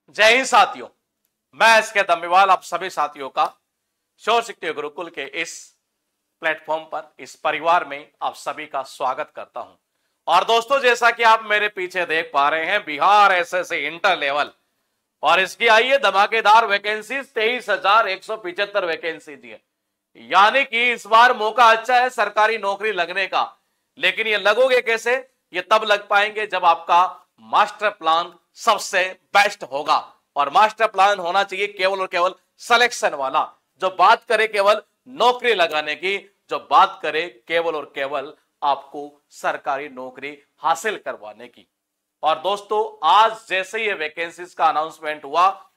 जय हिंद साथियों, मैं इसके दम्मेवाल आप सभी साथियों का शोर शिक्षण गुरुकुल के इस प्लेटफॉर्म पर, इस परिवार में आप सभी का स्वागत करता हूं। और दोस्तों, जैसा कि आप मेरे पीछे देख पा रहे हैं, बिहार एसएससी इंटर लेवल और इसकी आई है धमाकेदार वैकेंसी 23,175 वैकेंसी दी है। यानी कि इस बार मौका अच्छा है सरकारी नौकरी लगने का। लेकिन ये लगोगे कैसे? ये तब लग पाएंगे जब आपका मास्टर प्लान सबसे बेस्ट होगा। और मास्टर प्लान होना चाहिए केवल और केवल सिलेक्शन वाला, जो बात करे केवल नौकरी लगाने की, जो बात करे केवल और केवल आपको सरकारी नौकरी हासिल करवाने की। और दोस्तों, आज जैसे ये वैकेंसीज का अनाउंसमेंट हुआ,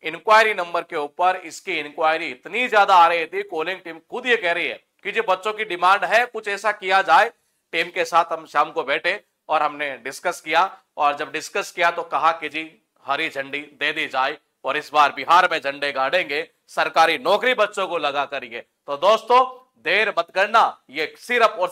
इंक्वायरी नंबर के ऊपर इसकी इंक्वायरी इतनी ज्यादा आ रही थी, कॉलिंग टीम खुद ये कह रही है कि जो बच्चों की डिमांड है कुछ ऐसा किया जाए। टीम के साथ हम शाम को बैठे और हमने डिस्कस किया, और जब डिस्कस किया तो कहा कि जी हरी झंडी दे दी जाए और इस बार बिहार में झंडे गाड़ेंगे, सरकारी नौकरी बच्चों को लगा करिए। तो दोस्तों, देर मत करना, ये सिर्फ और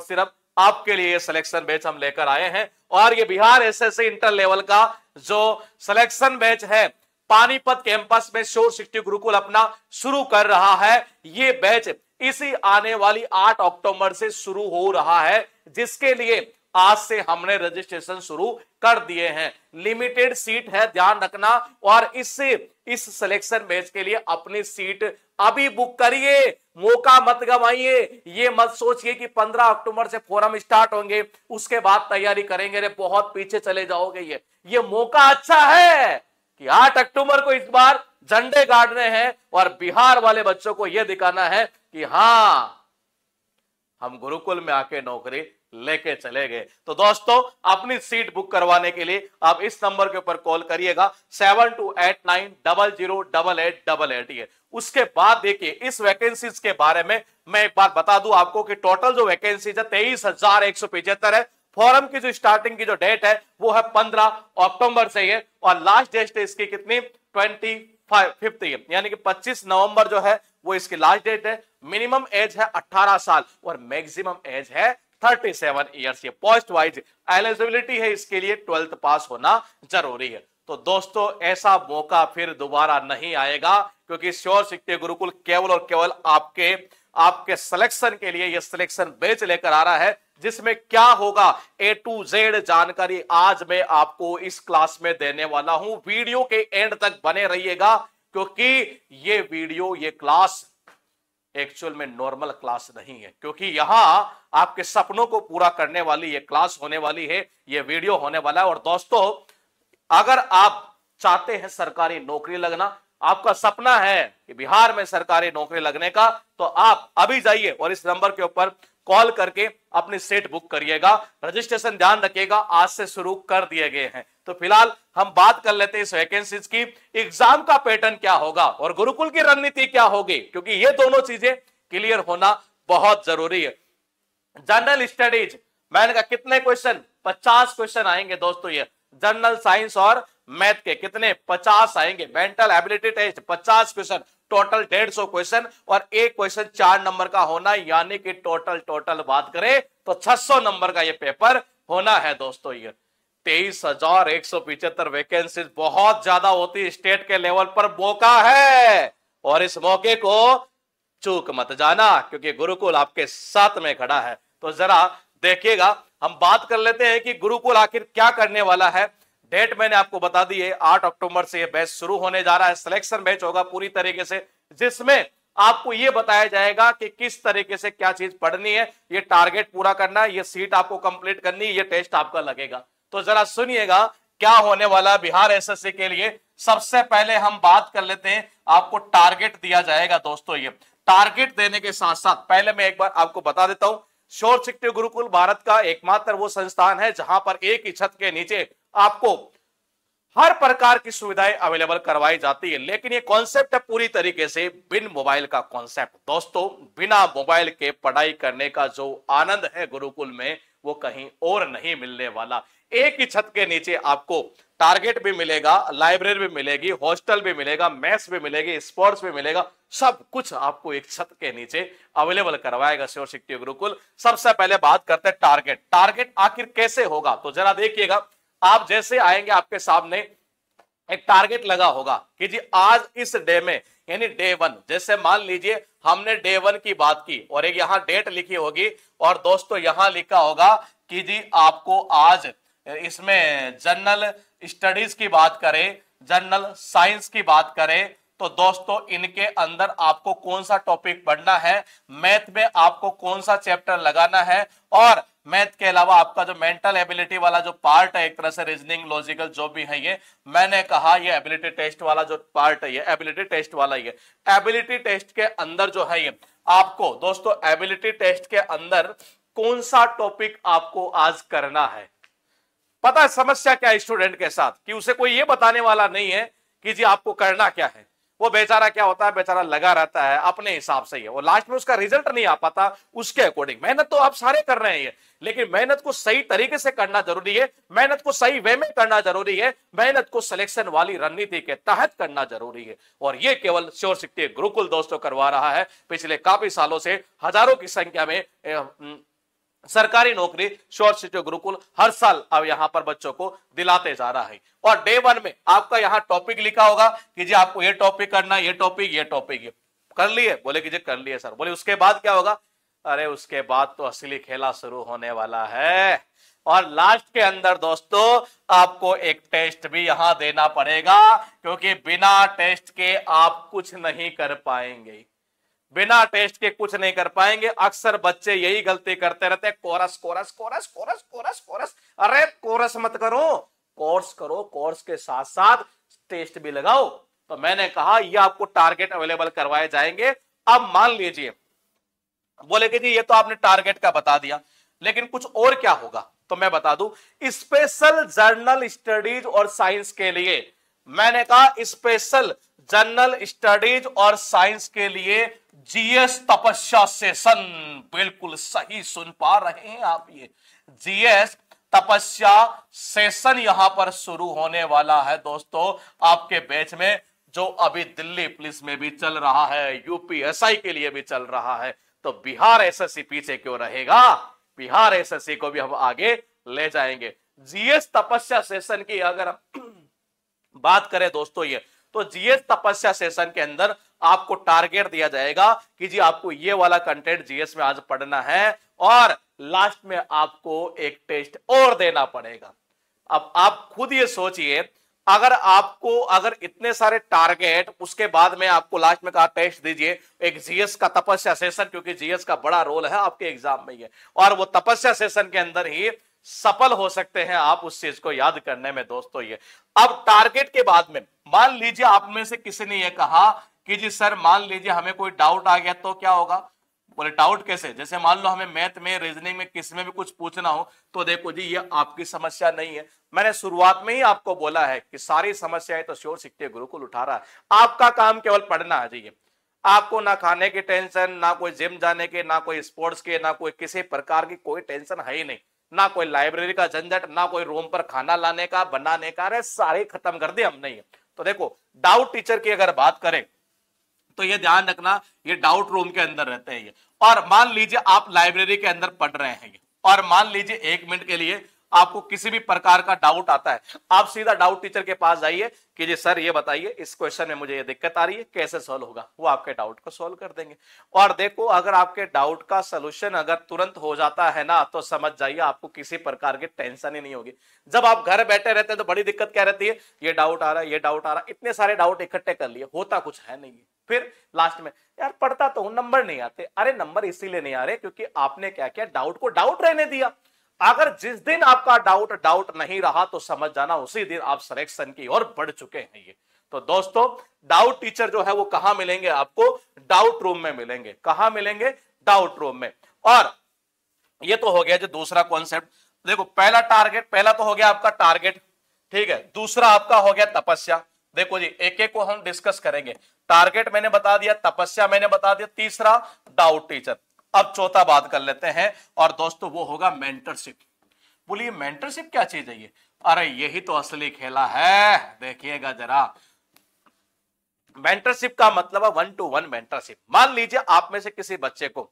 सिर्फ आपके लिए सिलेक्शन बैच हम लेकर आए हैं। और ये बिहार एसएससी इंटर लेवल का जो सिलेक्शन बैच है, पानीपत कैंपस में शोर शिक्षण गुरुकुल अपना शुरू कर रहा है। ये बैच इसी आने वाली 8 अक्टूबर से शुरू हो रहा है, जिसके लिए आज से हमने रजिस्ट्रेशन शुरू कर दिए हैं। लिमिटेड सीट है, ध्यान रखना। और इस सिलेक्शन बैच के लिए अपनी सीट अभी बुक करिए, मौका मत गवाइए। ये मत सोचिए कि 15 अक्टूबर से फॉर्म स्टार्ट होंगे उसके बाद तैयारी करेंगे, रे बहुत पीछे चले जाओगे। ये मौका अच्छा है कि 8 अक्टूबर को इस बार झंडे गाड़ने हैं और बिहार वाले बच्चों को यह दिखाना है कि हां, हम गुरुकुल में आके नौकरी लेके चले गए। तो दोस्तों, अपनी सीट बुक करवाने के लिए आप इस नंबर के ऊपर कॉल करिएगा 7289008888। उसके बाद देखिए, इस वैकेंसीज के बारे में मैं एक बार बता दूं आपको कि टोटल जो वैकेंसीज है 23,175 है। फॉर्म की जो स्टार्टिंग की जो डेट है वो है 15 अक्टूबर से है, और लास्ट डेट है इसकी कितनी, 25 यानी कि 25 नवंबर जो है वो इसकी लास्ट डेट है। मिनिमम एज है 18 साल और मैक्सिमम एज है 37 ईयर्स। ये पोस्ट वाइज एलिजिबिलिटी है, इसके लिए 12th पास होना जरूरी है। तो दोस्तों, ऐसा मौका फिर दोबारा नहीं आएगा, क्योंकि शोर शिक्षण गुरुकुल केवल और केवल आपके सिलेक्शन के लिए ये सिलेक्शन बैच लेकर आ रहा है, जिसमें क्या होगा A to Z जानकारी आज मैं आपको इस क्लास में देने वाला हूं। वीडियो के एंड तक बने रहिएगा, क्योंकि ये वीडियो, ये क्लास एक्चुअल में नॉर्मल क्लास नहीं है, क्योंकि यहां आपके सपनों को पूरा करने वाली ये क्लास होने वाली है, ये वीडियो होने वाला है। और दोस्तों, अगर आप चाहते हैं सरकारी नौकरी लगना, आपका सपना है कि बिहार में सरकारी नौकरी लगने का, तो आप अभी जाइए और इस नंबर के ऊपर कॉल करके अपनी सीट बुक करिएगा। रजिस्ट्रेशन ध्यान रखिएगा, आज से शुरू कर दिए गए हैं। तो फिलहाल हम बात कर लेते हैं इस वैकेंसीज की। एग्जाम का पैटर्न क्या होगा और गुरुकुल की रणनीति क्या होगी, क्योंकि ये दोनों चीजें क्लियर होना बहुत जरूरी है। जनरल स्टडीज, मैंने कहा कितने क्वेश्चन, 50 क्वेश्चन आएंगे दोस्तों। ये जनरल साइंस और मैथ के कितने, 50 आएंगे। Mental ability test 50 question, total 150 question, और एक क्वेश्चन 4 नंबर का होना, यानी कि टोटल बात करें तो 600 नंबर का ये पेपर होना है दोस्तों। ये 23,175 वैकेंसी बहुत ज्यादा होती, स्टेट के लेवल पर मौका है, और इस मौके को चूक मत जाना, क्योंकि गुरुकुल आपके साथ में खड़ा है। तो जरा देखिएगा, हम बात कर लेते हैं कि गुरुकुल आखिर क्या करने वाला है। डेट मैंने आपको बता दी है, 8 अक्टूबर से यह बैच शुरू होने जा रहा है। सिलेक्शन बैच होगा पूरी तरीके से, जिसमें आपको यह बताया जाएगा कि किस तरीके से क्या चीज पढ़नी है, ये टारगेट पूरा करना है, ये सीट आपको कंप्लीट करनी है, ये टेस्ट आपका लगेगा। तो जरा सुनिएगा क्या होने वाला है बिहार एसएससी के लिए। सबसे पहले हम बात कर लेते हैं, आपको टारगेट दिया जाएगा दोस्तों। ये टारगेट देने के साथ साथ पहले मैं एक बार आपको बता देता हूं, शोर शिक्षण गुरुकुल भारत का एकमात्र वो संस्थान है जहां पर एक ही छत के नीचे आपको हर प्रकार की सुविधाएं अवेलेबल करवाई जाती है। लेकिन ये कॉन्सेप्ट है पूरी तरीके से बिन मोबाइल का कॉन्सेप्ट। दोस्तों, बिना मोबाइल के पढ़ाई करने का जो आनंद है गुरुकुल में, वो कहीं और नहीं मिलने वाला। एक ही छत के नीचे आपको टारगेट भी मिलेगा, लाइब्रेरी भी मिलेगी, हॉस्टल भी मिलेगा, मैथ्स भी मिलेगी, स्पोर्ट्स भी मिलेगा, सब कुछ आपको एक छत के नीचे अवेलेबल करवाएगा शोर शिक्षण गुरुकुल। सबसे पहले बात करते हैं टारगेट आखिर कैसे होगा। तो जरा देखिएगा, आप जैसे आएंगे आपके सामने एक टारगेट लगा होगा कि जी आज इस डे में, यानी डे 1, जैसे मान लीजिए हमने डे 1 की बात की और एक यहां डेट लिखी होगी और दोस्तों यहां लिखा होगा कि जी आपको आज इसमें जनरल स्टडीज की बात करें, जनरल साइंस की बात करें, तो दोस्तों इनके अंदर आपको कौन सा टॉपिक पढ़ना है, मैथ में आपको कौन सा चैप्टर लगाना है, और मैथ के अलावा आपका जो मेंटल एबिलिटी वाला जो पार्ट है, एक तरह से रीजनिंग लॉजिकल जो भी है, ये मैंने कहा ये एबिलिटी टेस्ट वाला जो पार्ट है, ये एबिलिटी टेस्ट वाला ही है। एबिलिटी टेस्ट के अंदर जो है ये आपको दोस्तों, एबिलिटी टेस्ट के अंदर कौन सा टॉपिक आपको आज करना है। पता है समस्या क्या है स्टूडेंट के साथ, कि उसे कोई ये बताने वाला नहीं है कि जी आपको करना क्या है। वो बेचारा क्या होता है, बेचारा लगा रहता है अपने हिसाब से ही, वो लास्ट में उसका रिजल्ट नहीं आ पाता उसके अकॉर्डिंग। मेहनत तो आप सारे कर रहे हैं, लेकिन मेहनत को सही तरीके से करना जरूरी है, मेहनत को सही वे में करना जरूरी है, मेहनत को सिलेक्शन वाली रणनीति के तहत करना जरूरी है। और ये केवल श्योर शिक्षा गुरुकुल दोस्तों करवा रहा है। पिछले काफी सालों से हजारों की संख्या में सरकारी नौकरी श्योर शिक्षा गुरुकुल हर साल अब यहां पर बच्चों को दिलाते जा रहा है। और डे 1 में आपका यहां टॉपिक लिखा होगा कि जी आपको ये टॉपिक करना, ये टॉपिक, ये टॉपिक, ये कर लिए, बोले कि जी कर लिए सर। बोले उसके बाद क्या होगा, अरे उसके बाद तो असली खेला शुरू होने वाला है। और लास्ट के अंदर दोस्तों आपको एक टेस्ट भी यहां देना पड़ेगा, क्योंकि बिना टेस्ट के आप कुछ नहीं कर पाएंगे, बिना टेस्ट के कुछ नहीं कर पाएंगे। अक्सर बच्चे यही गलती करते रहते हैं, chorus chorus chorus chorus chorus chorus. अरे कोरस मत करो, कोर्स करो, कोर्स के साथ साथ टेस्ट भी लगाओ। तो मैंने कहा ये आपको टारगेट अवेलेबल करवाए जाएंगे। अब मान लीजिए बोले कि जी ये तो आपने टारगेट का बता दिया, लेकिन कुछ और क्या होगा, तो मैं बता दूं। स्पेशल जर्नल स्टडीज और साइंस के लिए, मैंने कहा स्पेशल जनरल स्टडीज और साइंस के लिए जीएस तपस्या सेशन। बिल्कुल सही सुन पा रहे हैं आप, ये जीएस तपस्या सेशन यहां पर शुरू होने वाला है दोस्तों आपके बैच में, जो अभी दिल्ली पुलिस में भी चल रहा है, यूपीएसआई के लिए भी चल रहा है। तो बिहार एसएससी पीछे क्यों रहेगा, बिहार एसएससी को भी हम आगे ले जाएंगे। जीएस तपस्या सेशन की अगर बात करें दोस्तों, ये तो जीएस तपस्या सेशन के अंदर आपको टारगेट दिया जाएगा कि जी आपको ये वाला कंटेंट जीएस में आज पढ़ना है, और लास्ट में आपको एक टेस्ट और देना पड़ेगा। अब आप खुद ये सोचिए, अगर इतने सारे टारगेट, उसके बाद में आपको लास्ट में कहा टेस्ट दीजिए, एक जीएस का तपस्या सेशन, क्योंकि जीएस का बड़ा रोल है आपके एग्जाम में ये, और वो तपस्या सेशन के अंदर ही सफल हो सकते हैं आप उस चीज को याद करने में दोस्तों। ये अब टारगेट के बाद में मान लीजिए आप में से किसी ने ये कहा कि जी सर मान लीजिए हमें कोई डाउट आ गया तो क्या होगा। बोले डाउट कैसे, जैसे मान लो हमें मैथ में, रीजनिंग में, किसी में भी कुछ पूछना हो, तो देखो जी ये आपकी समस्या नहीं है। मैंने शुरुआत में ही आपको बोला है कि सारी समस्याएं तो श्योर शिक्षा गुरुकुल उठा रहा है। आपका काम केवल पढ़ना है जी। आपको ना खाने की टेंशन, ना कोई जिम जाने के, ना कोई स्पोर्ट्स के, ना कोई किसी प्रकार की कोई टेंशन है ही नहीं, ना कोई लाइब्रेरी का झंझट, ना कोई रूम पर खाना लाने का, बनाने का, अरे सारे खत्म कर दिए हमने ये। तो देखो डाउट टीचर की अगर बात करें तो ये ध्यान रखना, ये डाउट रूम के अंदर रहते हैं ये। और मान लीजिए आप लाइब्रेरी के अंदर पढ़ रहे हैं ये, और मान लीजिए 1 मिनट के लिए आपको किसी भी प्रकार का डाउट आता है, आप सीधा डाउट टीचर के पास जाइए कि जी सर ये बताइए इस क्वेश्चन में मुझे ये दिक्कत आ रही है, कैसे सॉल्व होगा। वो आपके डाउट को सॉल्व कर देंगे। और देखो अगर आपके डाउट का सोल्यूशन अगर तुरंत हो जाता है ना, तो समझ जाइए आपको किसी प्रकार की टेंशन ही नहीं होगी। जब आप घर बैठे रहते हैं तो बड़ी दिक्कत क्या रहती है, ये डाउट आ रहा है, ये डाउट आ रहा है, इतने सारे डाउट इकट्ठे कर लिए, होता कुछ है नहीं। फिर लास्ट में यार पढ़ता तो हूं, नंबर नहीं आते। अरे नंबर इसीलिए नहीं आ रहे क्योंकि आपने क्या किया, डाउट को डाउट रहने दिया। अगर जिस दिन आपका डाउट नहीं रहा तो समझ जाना उसी दिन आप सिलेक्शन की ओर बढ़ चुके हैं ये। तो दोस्तों डाउट टीचर जो है वो कहां मिलेंगे आपको, डाउट रूम में मिलेंगे। कहां मिलेंगे, डाउट रूम में। और ये तो हो गया जो दूसरा कॉन्सेप्ट। देखो पहला टारगेट, पहला तो हो गया आपका टारगेट, ठीक है। दूसरा आपका हो गया तपस्या। देखो जी एक एक को हम डिस्कस करेंगे। टारगेट मैंने बता दिया, तपस्या मैंने बता दिया, तीसरा डाउट टीचर। अब चौथा बात कर लेते हैं, और दोस्तों वो होगा मेंटरशिप। बोलिए मेंटरशिप क्या चीज है ये, अरे यही तो असली खेला है। देखिएगा जरा, मेंटरशिप का मतलब है 1-to-1 मेंटरशिप। मान लीजिए आप में से किसी बच्चे को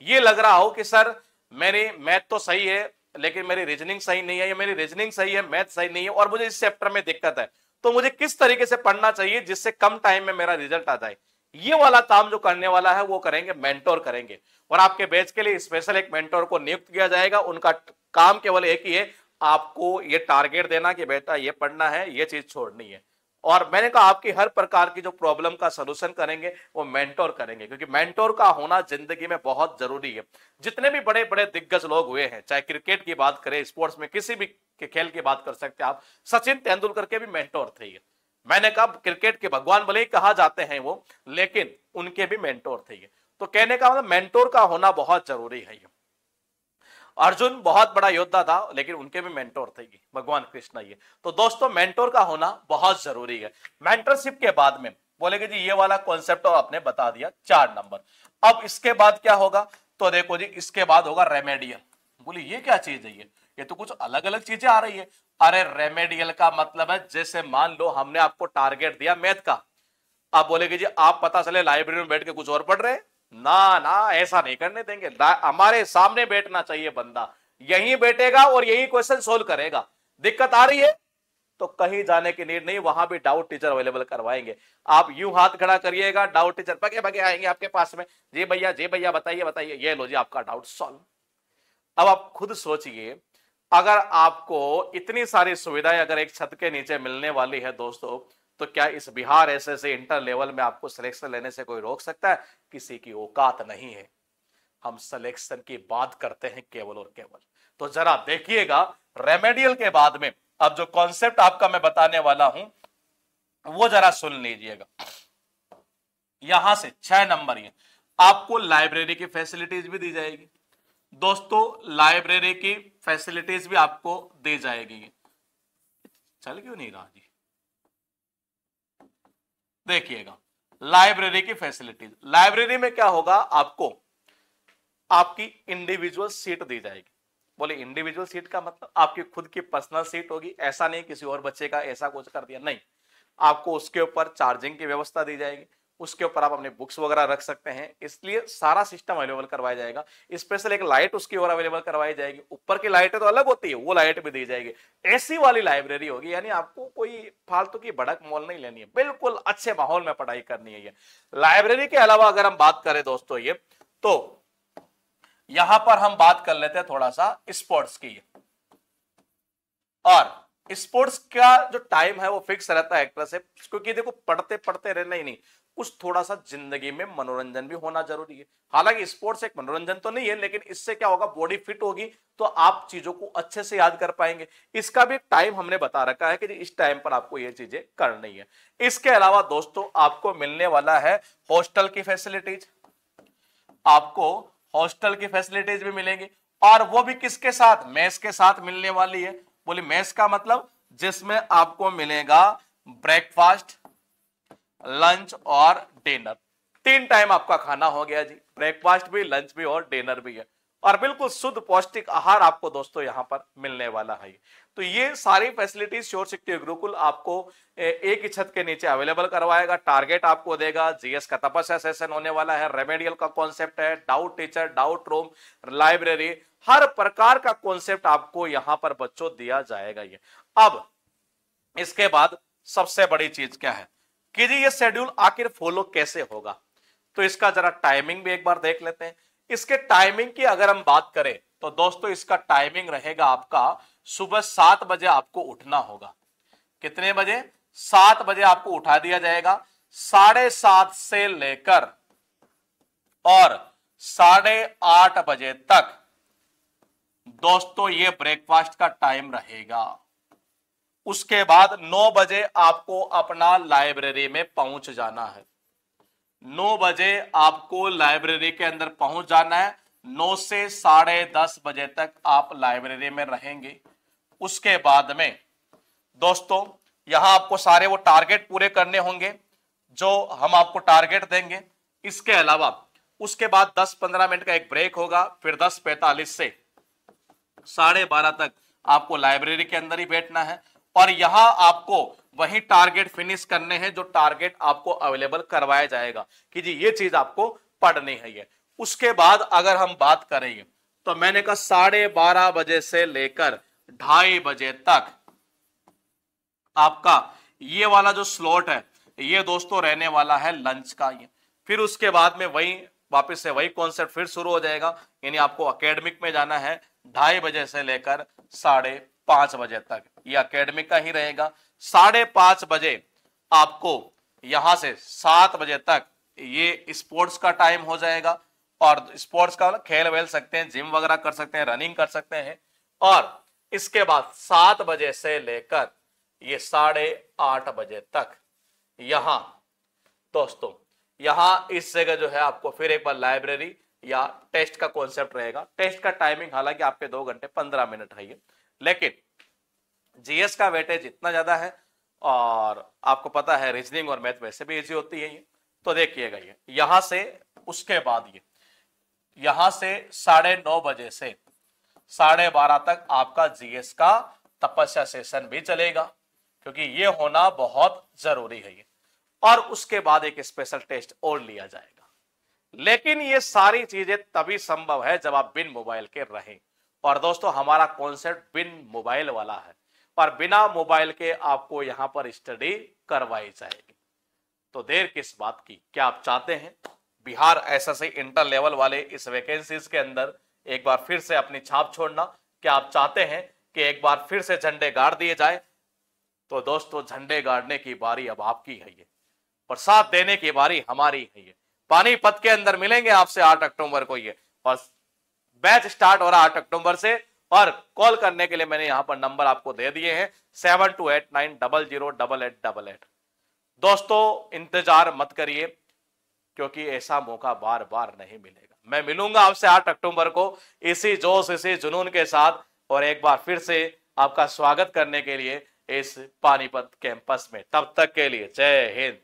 ये लग रहा हो कि सर मेरी मैथ तो सही है लेकिन मेरी रीजनिंग सही नहीं है, या मेरी रीजनिंग सही है मैथ सही नहीं है, और मुझे इस चैप्टर में दिक्कत है, तो मुझे किस तरीके से पढ़ना चाहिए जिससे कम टाइम में मेरा रिजल्ट आ जाए। ये वाला काम जो करने वाला है वो करेंगे, मेंटोर करेंगे। और आपके बैच के लिए स्पेशल एक मेंटोर को नियुक्त किया जाएगा। उनका काम केवल एक ही है, आपको ये टारगेट देना कि बेटा ये पढ़ना है, ये चीज छोड़नी है। और मैंने कहा आपकी हर प्रकार की जो प्रॉब्लम का सलूशन करेंगे वो मेंटोर करेंगे, क्योंकि मेंटोर का होना जिंदगी में बहुत जरूरी है। जितने भी बड़े बड़े दिग्गज लोग हुए हैं, चाहे क्रिकेट की बात करें, स्पोर्ट्स में किसी भी के खेल की बात कर सकते हैं आप, सचिन तेंदुलकर के भी मेंटोर थे ये। मैंने कहा क्रिकेट के भगवान भले ही कहा जाते हैं वो, लेकिन उनके भी मेंटोर थे ये। तो कहने का मतलब मेंटोर का होना बहुत जरूरी है ये। अर्जुन बहुत बड़ा योद्धा था, लेकिन उनके भी मेंटोर थे ये, भगवान कृष्ण ये। तो दोस्तों मेंटोर का होना बहुत जरूरी है। मेंटरशिप के बाद में बोलेगे जी ये वाला कॉन्सेप्ट और आपने बता दिया 4 नंबर। अब इसके बाद क्या होगा, तो देखो जी इसके बाद होगा रेमेडियल। बोले ये क्या चीज है, ये तो कुछ अलग अलग चीजें आ रही है। अरे रेमेडियल का मतलब है, जैसे मान लो हमने आपको टारगेट दिया मैथ का, आप बोलेगे जी आप पता चले लाइब्रेरी में बैठ के कुछ और पढ़ रहे हैं, ना ना ऐसा नहीं करने देंगे। हमारे सामने बैठना चाहिए बंदा, यहीं बैठेगा और यही क्वेश्चन सोल्व करेगा। दिक्कत आ रही है तो कहीं जाने की नीड नहीं, वहां भी डाउट टीचर अवेलेबल करवाएंगे। आप यूं हाथ खड़ा करिएगा, डाउट टीचर बगे बगे आएंगे आपके पास में, जी भैया बताइए बताइए, ये लो जी आपका डाउट सॉल्व। अब आप खुद सोचिए, अगर आपको इतनी सारी सुविधाएं अगर एक छत के नीचे मिलने वाली है दोस्तों, तो क्या इस बिहार एसएससी इंटर लेवल में आपको सिलेक्शन लेने से कोई रोक सकता है? किसी की औकात नहीं है। हम सिलेक्शन की बात करते हैं केवल और केवल। तो जरा देखिएगा रेमेडियल के बाद में अब जो कॉन्सेप्ट आपका मैं बताने वाला हूं वो जरा सुन लीजिएगा। यहां से 6 नंबर ये आपको लाइब्रेरी की फैसिलिटीज भी दी जाएगी दोस्तों, लाइब्रेरी की फैसिलिटीज भी आपको दी जाएगी। चल क्यों नहीं रहा जी, देखिएगा लाइब्रेरी की फैसिलिटीज। लाइब्रेरी में क्या होगा, आपको आपकी इंडिविजुअल सीट दी जाएगी। बोले इंडिविजुअल सीट का मतलब आपकी खुद की पर्सनल सीट होगी, ऐसा नहीं किसी और बच्चे का ऐसा कुछ कर दिया, नहीं। आपको उसके ऊपर चार्जिंग की व्यवस्था दी जाएगी, उसके ऊपर आप अपने बुक्स वगैरह रख सकते हैं, इसलिए सारा सिस्टम अवेलेबल करवाया जाएगा। स्पेशल एक लाइट उसकी ओर अवेलेबल करवाई जाएगी, ऊपर की लाइटें तो अलग होती है, वो लाइट भी दी जाएगी। एसी वाली लाइब्रेरी होगी, यानी आपको कोई फालतू की भड़क मॉल नहीं लेनी है, बिल्कुल अच्छे माहौल में पढ़ाई करनी है। ये लाइब्रेरी के अलावा अगर हम बात करें दोस्तों ये, तो यहां पर हम बात कर लेते हैं थोड़ा सा स्पोर्ट्स की। और स्पोर्ट्स का जो टाइम है वो फिक्स रहता है एक तरह से, क्योंकि देखो पढ़ते पढ़ते रहना ही नहीं, कुछ थोड़ा सा जिंदगी में मनोरंजन भी होना जरूरी है। हालांकि स्पोर्ट्स एक मनोरंजन तो नहीं है, लेकिन इससे क्या होगा, बॉडी फिट होगी तो आप चीजों को अच्छे से याद कर पाएंगे। इसका भी टाइम हमने बता रखा है कि इस टाइम पर आपको ये चीजें करनी है। इसके अलावा दोस्तों आपको मिलने वाला है हॉस्टल की फैसिलिटीज, आपको हॉस्टल की फैसिलिटीज भी मिलेंगी, और वो भी किसके साथ, मेस के साथ मिलने वाली है। बोले मेस का मतलब जिसमें आपको मिलेगा ब्रेकफास्ट, लंच और डिनर, 3 टाइम आपका खाना हो गया जी, ब्रेकफास्ट भी, लंच भी और डिनर भी है, और बिल्कुल शुद्ध पौष्टिक आहार आपको दोस्तों यहां पर मिलने वाला है। तो ये सारी फैसिलिटीज श्योर शक्ति गुरुकुल आपको एक ही छत के नीचे अवेलेबल करवाएगा। टारगेट आपको देगा, जीएस का तपस्या सेशन होने वाला है, रेमेडियल का कॉन्सेप्ट है, doubt teacher, doubt room, library, हर प्रकार का कॉन्सेप्ट आपको यहां पर बच्चों दिया जाएगा। ये अब इसके बाद सबसे बड़ी चीज क्या है कि जी ये शेड्यूल आखिर फॉलो कैसे होगा, तो इसका जरा टाइमिंग भी एक बार देख लेते हैं। इसके टाइमिंग की अगर हम बात करें तो दोस्तों इसका टाइमिंग रहेगा आपका सुबह 7 बजे आपको उठना होगा। कितने बजे? 7 बजे आपको उठा दिया जाएगा। 7:30 से लेकर और 8:30 बजे तक दोस्तों ये ब्रेकफास्ट का टाइम रहेगा। उसके बाद 9 बजे आपको अपना लाइब्रेरी में पहुंच जाना है। 9 बजे आपको लाइब्रेरी के अंदर पहुंच जाना है। 9 से 10:30 बजे तक आप लाइब्रेरी में रहेंगे। उसके बाद में दोस्तों यहां आपको सारे वो टारगेट पूरे करने होंगे जो हम आपको टारगेट देंगे। इसके अलावा उसके बाद 10-15 मिनट का एक ब्रेक होगा, फिर 10:45 से 12:30 तक आपको लाइब्रेरी के अंदर ही बैठना है, और यहां आपको वही टारगेट फिनिश करने हैं जो टारगेट आपको अवेलेबल करवाया जाएगा कि जी ये चीज आपको पढ़नी है। ये उसके बाद अगर हम बात करेंगे तो मैंने कहा 12:30 बजे से लेकर 2:30 बजे तक आपका ये वाला जो स्लॉट है ये दोस्तों रहने वाला है लंच का। ये फिर उसके बाद में वही वापस से वही कॉन्सेप्ट फिर शुरू हो जाएगा, यानी आपको एकेडमिक में जाना है 2:30 बजे से लेकर 5:30 बजे तक, ये एकेडमिक का ही रहेगा। 5:30 बजे आपको यहां से 7 बजे तक ये स्पोर्ट्स का टाइम हो जाएगा, और स्पोर्ट्स का खेल वेल सकते हैं, जिम वगैरह कर सकते हैं, रनिंग कर सकते हैं। और इसके बाद 7 बजे से लेकर ये 8:30 बजे तक यहां दोस्तों यहां इस जगह जो है आपको फिर एक बार लाइब्रेरी या टेस्ट का कॉन्सेप्ट रहेगा। टेस्ट का टाइमिंग हालांकि आपके 2 घंटे 15 मिनट है ये, लेकिन जीएस का वेटेज इतना ज्यादा है, और आपको पता है रीजनिंग और मैथ वैसे भी इजी होती है ये। तो देखिएगा ये यहां से उसके बाद ये यहां से 9:30 बजे से 12:30 तक आपका जीएस का तपस्या सेशन भी चलेगा, क्योंकि ये होना बहुत जरूरी है ये। और उसके बाद एक स्पेशल टेस्ट और लिया जाएगा। लेकिन ये सारी चीजें तभी संभव है जब आप बिन मोबाइल के रहें। और दोस्तों हमारा कॉन्सेप्ट बिन मोबाइल वाला है, और बिना मोबाइल के आपको यहां पर स्टडी करवाई जाएगी। तो देर किस बात की, क्या आप चाहते हैं बिहार एसएससी इंटर लेवल वाले इस वैकेंसीज के अंदर एक बार फिर से अपनी छाप छोड़ना? क्या आप चाहते हैं कि एक बार फिर से झंडे गाड़ दिए जाए? तो दोस्तों झंडे गाड़ने की बारी अब आपकी है, ये प्रसाद देने की बारी हमारी है। ये पानीपत के अंदर मिलेंगे आपसे 8 अक्टूबर को ये, और बैच स्टार्ट हो रहा 8 अक्टूबर से। और कॉल करने के लिए मैंने यहां पर नंबर आपको दे दिए हैं 7289008888। दोस्तों इंतजार मत करिए, क्योंकि ऐसा मौका बार बार नहीं मिलेगा। मैं मिलूंगा आपसे 8 अक्टूबर को इसी जोश इसी जुनून के साथ, और एक बार फिर से आपका स्वागत करने के लिए इस पानीपत कैंपस में। तब तक के लिए जय हिंद।